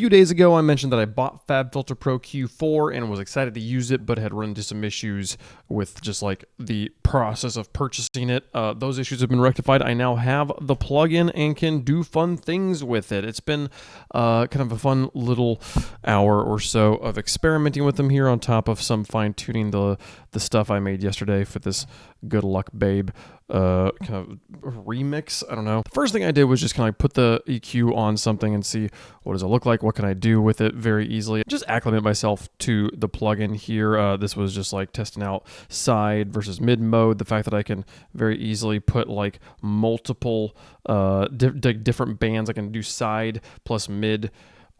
few days ago, I mentioned that I bought FabFilter ProQ 4 and was excited to use it, but had run into some issues with just like the process of purchasing it. Those issues have been rectified. I now have the plugin and can do fun things with it. It's been kind of a fun little hour or so of experimenting with them here on top of some fine-tuning the stuff I made yesterday for this Good Luck Babe kind of remix. I don't know. The first thing I did was just kind of like put the EQ on something and see what does it look like, what can I do with it very easily. Just acclimate myself to the plugin here. This was just like testing out side versus mid mode. The fact that I can very easily put like multiple different bands. I can do side plus mid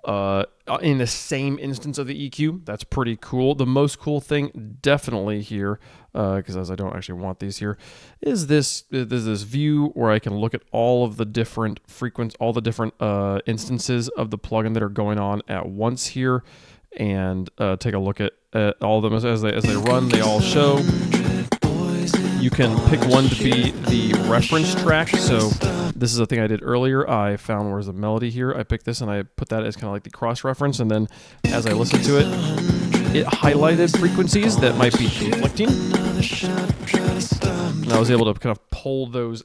in the same instance of the EQ. That's pretty cool. The most cool thing definitely here, because as I don't actually want these here, is this view where I can look at all of the different frequencies, all the different instances of the plugin that are going on at once here, and take a look at all of them as they run. They all show. You can pick one to be the reference track. So this is a thing I did earlier. I found where's the melody here. I picked this and I put that as kind of like the cross reference. And then as I listened to it, it highlighted frequencies that might be conflicting. And I was able to kind of pull those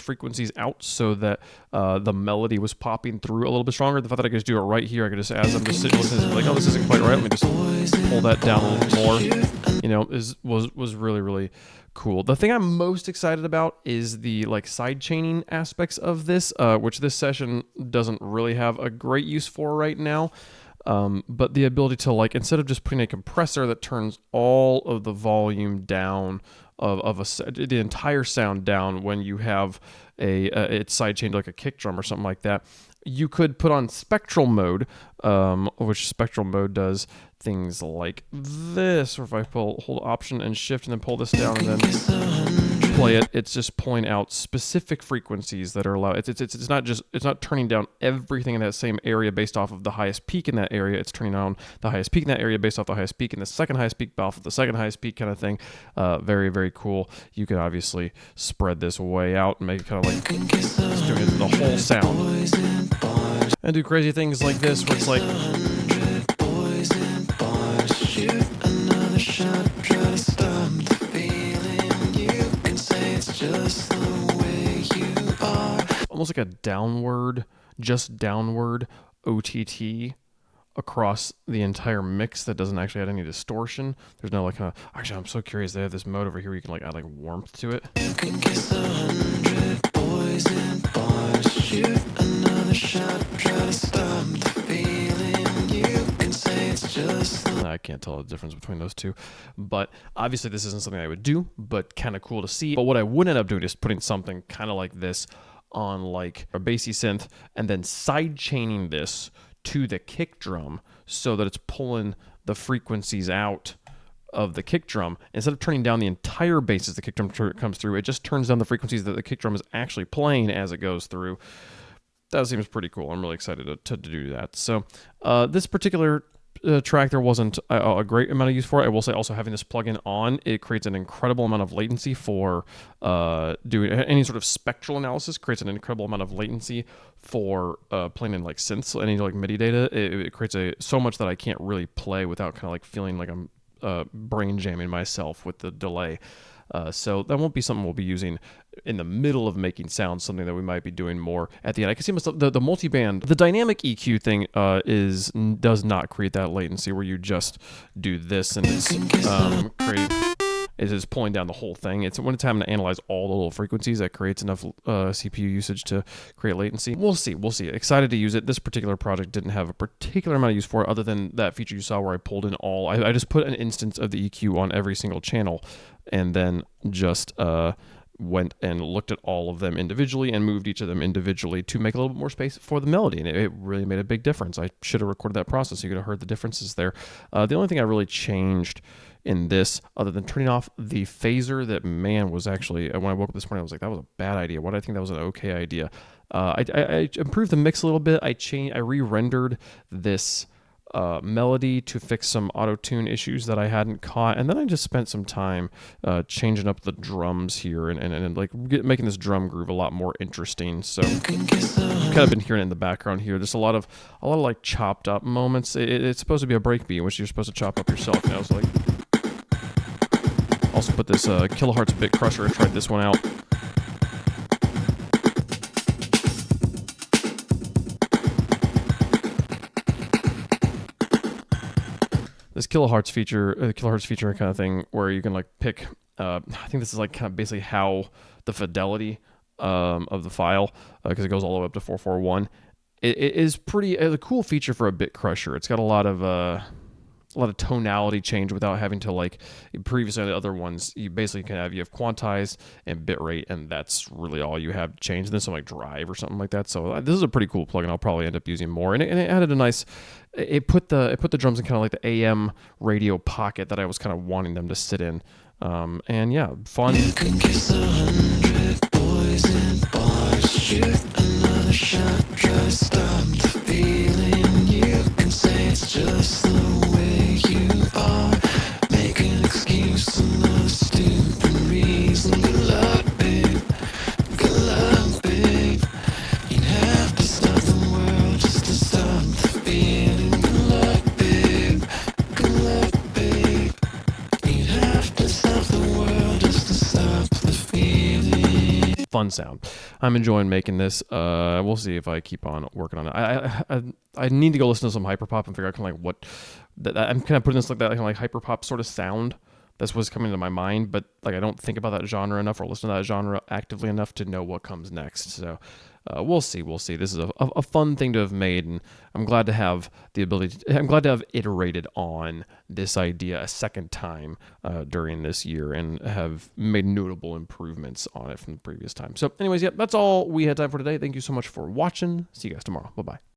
frequencies out so that the melody was popping through a little bit stronger. The fact that I could just do it right here, I could just, as I'm just sitting listening, like, oh, this isn't quite right. Let me just pull that down a little more. You know, was really, really cool. The thing I'm most excited about is the like side chaining aspects of this, which this session doesn't really have a great use for right now. But the ability to, like, instead of just putting a compressor that turns all of the volume down the entire sound down when you have it's sidechained like a kick drum or something like that, you could put on spectral mode, which spectral mode does things like this. Or if I hold Option and Shift and then pull this down and then play it, it's just pulling out specific frequencies that are allowed. It's not turning down everything in that same area based off of the highest peak in that area. It's turning down the highest peak in that area based off the highest peak and the second highest peak off of the second highest peak kind of thing. Very, very cool. You can obviously spread this way out and make it kind of like it's doing it the whole sound. And do crazy things like this where it's like almost like a downward OTT across the entire mix that doesn't actually add any distortion. There's no like kind of, actually I'm so curious, they have this mode over here where you can like add like warmth to it. You can kiss 100 boys and bars, shoot another shot, try to stop the feeling. You can say it's just I can't tell the difference between those two, but obviously this isn't something I would do, but kind of cool to see. But what I would end up doing is putting something kind of like this on like a bassy synth and then side chaining this to the kick drum so that it's pulling the frequencies out of the kick drum. Instead of turning down the entire bass as the kick drum comes through, it just turns down the frequencies that the kick drum is actually playing as it goes through. That seems pretty cool. I'm really excited to do that. So this particular track, there wasn't a great amount of use for it. I will say also having this plugin on, it creates an incredible amount of latency for doing any sort of spectral analysis, creates an incredible amount of latency for playing in like synths, any like MIDI data. It creates so much that I can't really play without kind of like feeling like I'm brain jamming myself with the delay. So that won't be something we'll be using in the middle of making sounds, something that we might be doing more at the end. I can see myself, the multiband, the dynamic EQ thing does not create that latency where you just do this and it's is pulling down the whole thing. It's when it's having to analyze all the little frequencies that creates enough CPU usage to create latency. We'll see. Excited to use it. This particular project didn't have a particular amount of use for it other than that feature you saw where I pulled in all. I just put an instance of the EQ on every single channel and then just went and looked at all of them individually and moved each of them individually to make a little bit more space for the melody. And it really made a big difference. I should have recorded that process so you could have heard the differences there. The only thing I really changed in this, other than turning off the phaser, that man was actually, when I woke up this morning, I was like, that was a bad idea. Why did I think that was an okay idea? I improved the mix a little bit. I re-rendered this melody to fix some auto-tune issues that I hadn't caught, and then I just spent some time changing up the drums here and like making this drum groove a lot more interesting. So kind of been hearing it in the background here. There's a lot of like chopped up moments. It's supposed to be a breakbeat in which you're supposed to chop up yourself. And I was like, also put this Kilohertz Bit Crusher. I tried this one out. This kilohertz feature kind of thing where you can like pick. I think this is like kind of basically how the fidelity of the file, because it goes all the way up to 441. It is it's a cool feature for a bit crusher. It's got a lot of tonality change without having to, like previously on the other ones, you basically you have quantized and bitrate, and that's really all you have to change. And then some like drive or something like that. So this is a pretty cool plugin. I'll probably end up using more. And it added a nice. It put the drums in kind of like the AM radio pocket that I was kind of wanting them to sit in. And yeah, fun. You can kiss 100 boys in bars, shoot another shot, try to stop the feeling. You can say it's just the way you are, make an excuse, another stupid reason. Good luck, babe. Good luck, babe. You'd have to stop the world just to stop the feeling. Good luck, babe. Good luck, babe. You'd have to stop the world just to stop the feeling. Fun sound. I'm enjoying making this. We'll see if I keep on working on it. I need to go listen to some hyperpop and figure out kind of like what I'm kind of putting this like that kind of like hyperpop sort of sound. That's what's coming to my mind, but like I don't think about that genre enough or listen to that genre actively enough to know what comes next. So we'll see. This is a fun thing to have made, and I'm glad to have the ability. I'm glad to have iterated on this idea a second time during this year and have made notable improvements on it from the previous time. So anyways, yeah, that's all we had time for today. Thank you so much for watching. See you guys tomorrow. Bye-bye.